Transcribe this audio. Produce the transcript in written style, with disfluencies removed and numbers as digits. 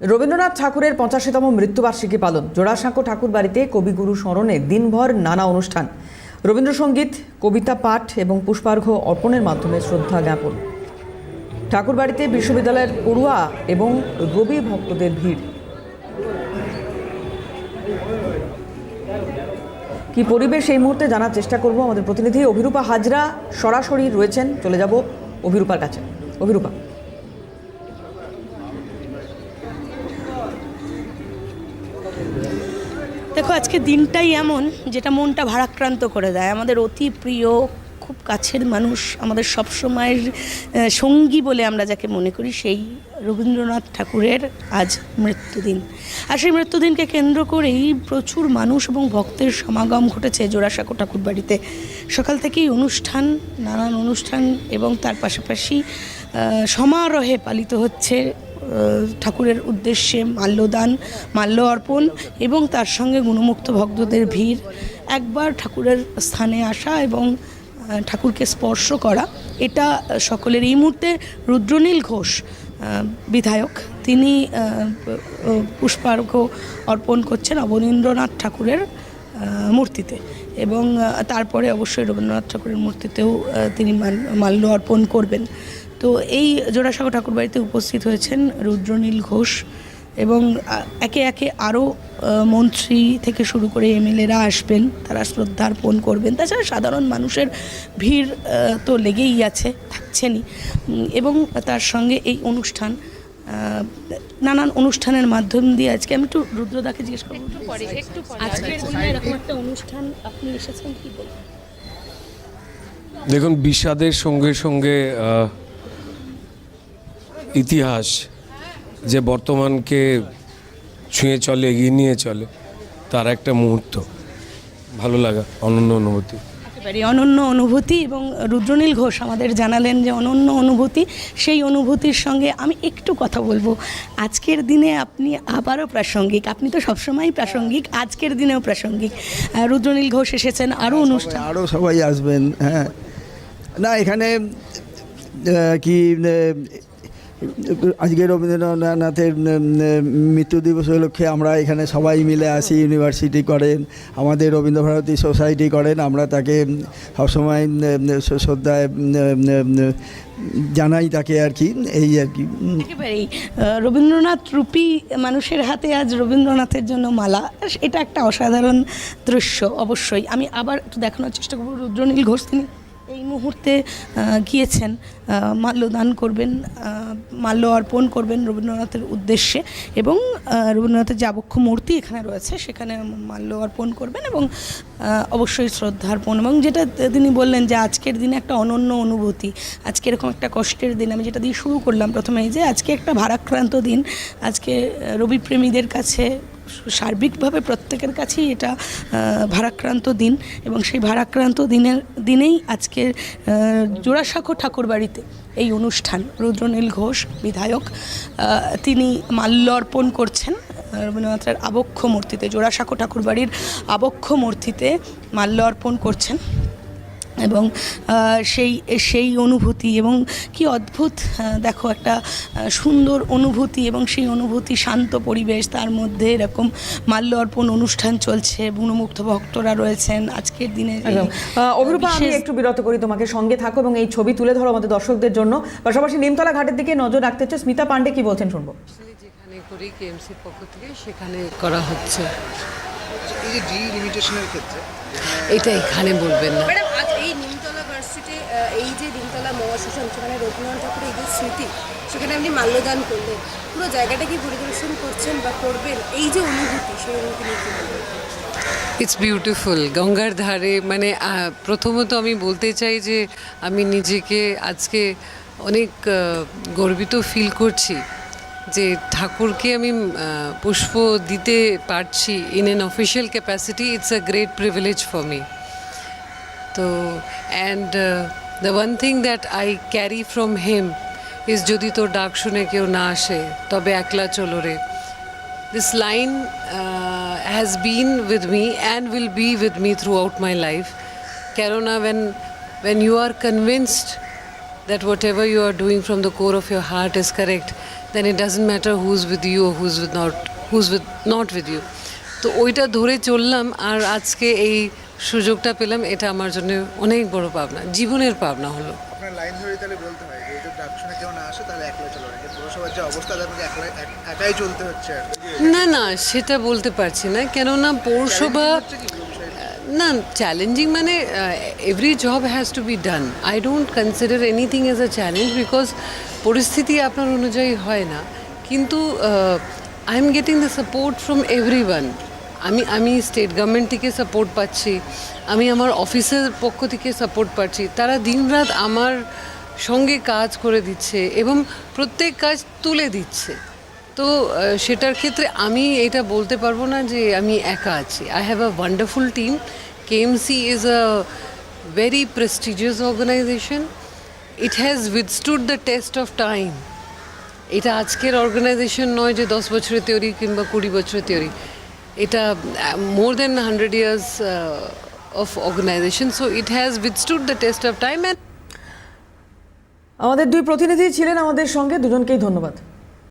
রবীন্দ্রনাথ ঠাকুরের ৮৫তম মৃত্যুবার্ষিকী পালন। জোড়াসাঁকো ঠাকুর বাড়িতে কবিগুরু স্মরণে দিনভর নানা অনুষ্ঠান, রবীন্দ্রসঙ্গীত, কবিতা পাঠ এবং পুষ্পার্ঘ্য অর্পণের মাধ্যমে শ্রদ্ধা জ্ঞাপন। ঠাকুর বাড়িতে বিশ্ববিদ্যালয়ের পড়ুয়া এবং রবি ভক্তদের ভিড়। কি পরিবেশ এই মুহূর্তে জানার চেষ্টা করব। আমাদের প্রতিনিধি অভিরূপা হাজরা সরাসরি রয়েছেন, চলে যাব অভিরূপার কাছে। অভিরূপা, দেখো, আজকে দিনটাই এমন যেটা মনটা ভারাক্রান্ত করে দেয়। আমাদের অতি প্রিয়, খুব কাছের মানুষ, আমাদের সবসময়ের সঙ্গী বলে আমরা যাকে মনে করি, সেই রবীন্দ্রনাথ ঠাকুরের আজ মৃত্যুদিন। আর সেই মৃত্যুদিনকে কেন্দ্র করেই প্রচুর মানুষ এবং ভক্তের সমাগম ঘটেছে জোড়াসাঁকো ঠাকুর বাড়িতে। সকাল থেকেই অনুষ্ঠান, নানান অনুষ্ঠান এবং তার পাশাপাশি সমারোহে পালিত হচ্ছে ঠাকুরের উদ্দেশ্যে মাল্যদান, মাল্য অর্পণ এবং তার সঙ্গে গুণমুগ্ধ ভক্তদের ভিড়। একবার ঠাকুরের স্থানে আসা এবং ঠাকুরকে স্পর্শ করা, এটা সকলের। এই মুহূর্তে রুদ্রনীল ঘোষ বিধায়ক, তিনি পুষ্পার্ঘ্য অর্পণ করছেন অবনীন্দ্রনাথ ঠাকুরের মূর্তিতে এবং তারপরে অবশ্যই রবীন্দ্রনাথ ঠাকুরের মূর্তিতেও তিনি মাল্য অর্পণ করবেন। তো এই জোড়াসাঁকো ঠাকুর বাড়িতে উপস্থিত হয়েছেন রুদ্রনীল ঘোষ এবং একে একে আরও মন্ত্রী থেকে শুরু করে এমএলএরা আসবেন, তারা শ্রদ্ধার্পণ করবেন। তাছাড়া সাধারণ মানুষের ভিড় তো লেগেই আছে, থাকছেনই। এবং তার সঙ্গে এই অনুষ্ঠান, নানান অনুষ্ঠানের মাধ্যম দিয়ে আজকে আমি একটু রুদ্রদাকে জিজ্ঞেস করবো, আজকের দিনে এরকম একটা অনুষ্ঠান আপনি এসেছেন, কি বলবেন? দেখুন, বিষাদের সঙ্গে সঙ্গে ইতিহাস যে বর্তমানকে ছুঁয়ে চলে, এগিয়ে নিয়ে চলে, তার একটা মুহূর্ত, ভালো লাগা, অনন্য অনুভূতি। একেবারে অনন্য অনুভূতি। এবং রুদ্রনীল ঘোষ আমাদের জানালেন যে অনন্য অনুভূতি। সেই অনুভূতির সঙ্গে আমি একটু কথা বলবো। আজকের দিনে আপনি আবারও প্রাসঙ্গিক, আপনি তো সবসময়ই প্রাসঙ্গিক, আজকের দিনেও প্রাসঙ্গিক। রুদ্রনীল ঘোষ এসেছেন, আরও অনুষ্ঠান, আরও সবাই আসবেন। হ্যাঁ, না এখানে কি আজকে রবীন্দ্রনাথের মৃত্যু দিবস উপলক্ষে আমরা এখানে সবাই মিলে আসি। ইউনিভার্সিটি করেন, আমাদের রবীন্দ্রভারতী সোসাইটি করেন, আমরা তাকে সবসময় শ্রদ্ধায় জানাই তাকে আর কি, এই আর কি। একেবারেই রবীন্দ্রনাথ রূপী মানুষের হাতে আজ রবীন্দ্রনাথের জন্য মালা, এটা একটা অসাধারণ দৃশ্য। অবশ্যই আমি আবার একটু দেখানোর চেষ্টা করব। রুদ্রনীল ঘোষ তিনি এই মুহূর্তে গিয়েছেন, মাল্যদান করবেন, মাল্য অর্পণ করবেন রবীন্দ্রনাথের উদ্দেশ্যে এবং রবীন্দ্রনাথের যে আবক্ষ মূর্তি এখানে রয়েছে সেখানে মাল্য অর্পণ করবেন এবং অবশ্যই শ্রদ্ধার্পণ। এবং যেটা তিনি বললেন যে আজকের দিনে একটা অনন্য অনুভূতি, আজকে এরকম একটা কষ্টের দিন। আমি যেটা দিয়ে শুরু করলাম প্রথমেই, যে আজকে একটা ভারাক্রান্ত দিন, আজকে রবিপ্রেমীদের কাছে, সার্বিকভাবে প্রত্যেকের কাছেই এটা ভারাক্রান্ত দিন। এবং সেই ভারাক্রান্ত দিনেই আজকের জোড়াসাঁকো ঠাকুর বাড়িতে এই অনুষ্ঠান। রুদ্রনীল ঘোষ বিধায়ক, তিনি মাল্য অর্পণ করছেন রবীন্দ্রনাথের আবক্ষ মূর্তিতে, জোড়াসাঁকো ঠাকুর বাড়ির আবক্ষ মূর্তিতে মাল্য অর্পণ করছেন। এবং সেই অনুভূতি, এবং কি অদ্ভুত, দেখো, একটা সুন্দর অনুভূতি এবং সেই অনুভূতি, শান্ত পরিবেশ, তার মধ্যে এরকম মাল্য অর্পণ অনুষ্ঠান চলছে, গুণমুগ্ধ ভক্তরা রয়েছেন আজকের দিনে। অভিরূপা, আমি একটু বিরত করি তোমাকে, সঙ্গে থাকো এবং এই ছবি তুলে ধরো আমাদের দর্শকদের জন্য। পাশাপাশি নিমতলা ঘাটের দিকে নজর রাখতে হচ্ছে। স্মিতা পান্ডে কি বলছেন শুনবো। যেখানে করি কেএমসির পক্ষ থেকে সেখানে করা হচ্ছে। এই যে ডিলিমিটেশনের ক্ষেত্রে এটা এখানে বলবেন না। ম্যাডাম, আজ এই নিমতলা ভার্সিটি, এই যে নিমতলা মহাশ্মশান, সেখানে রবীন্দ্রনাথ ঠাকুরের এই যে স্মৃতি, সেখানে আপনি মাল্যদান করলেন, পুরো জায়গাটা কি পরিদর্শন করছেন বা করবেন? এই যে অনুভূতি, সেই অনুভূতি নিয়ে কি বলবেন? It's beautiful. গঙ্গার ধারে, মানে প্রথমত আমি বলতে চাই যে আমি নিজেকে আজকে অনেক গর্বিত ফিল করছি যে ঠাকুরকে আমি পুষ্প দিতে পারছি in an official capacity. It's a great privilege for me. তো and the one thing that I carry from him is, যদি তোর ডাক শুনে কেউ না আসে তবে একলা চলো রে। This line has been with me and will be with me throughout my life. Kerona, when you are convinced that whatever you are doing from the core of your heart is correct, then it doesn't matter who's with you or who's not with you. তো ওইটা ধরে চললাম, আর আজকে এই সুযোগটা পেলাম, এটা আমার জন্য অনেক বড় পাওনা, জীবনের পাওনা হলো। আপনার লাইন ধরে তাহলে বলতে হয় যে যদি ডাক শুনে কেউ না আসে তাহলে একলাই চলে যে পৌরসভার যে অবস্থা আপনাকে একাই চলতে হচ্ছে আর কি। না না, সেটা বলতে পারছি না, কেননা পৌরসভা না চ্যালেঞ্জিং মানে every job has to be done. I don't consider anything as a challenge because পরিস্থিতি আপনার অনুযায়ী হয় না, কিন্তু I am getting the support from every one. আমি স্টেট গভর্নমেন্ট থেকে সাপোর্ট পাচ্ছি, আমি আমার অফিসের পক্ষ থেকে সাপোর্ট পাচ্ছি, তারা দিনরাত আমার সঙ্গে কাজ করে দিচ্ছে এবং প্রত্যেক কাজ তুলে দিচ্ছে। তো সেটার ক্ষেত্রে আমি এটা বলতে পারবো না যে আমি একা আছি। I have a wonderful team. KMC is a very prestigious organisation. It has withstood the test of time. এটা আজকের অর্গানাইজেশন নয় যে 10 বছরের তৈরি কিংবা 20 বছরের তৈরি, এটা মোর দেন 100 years of organization, so it has withstood the test of time. And আমাদের দুই প্রতিনিধি ছিলেন আমাদের সঙ্গে, দুজনকেই ধন্যবাদ।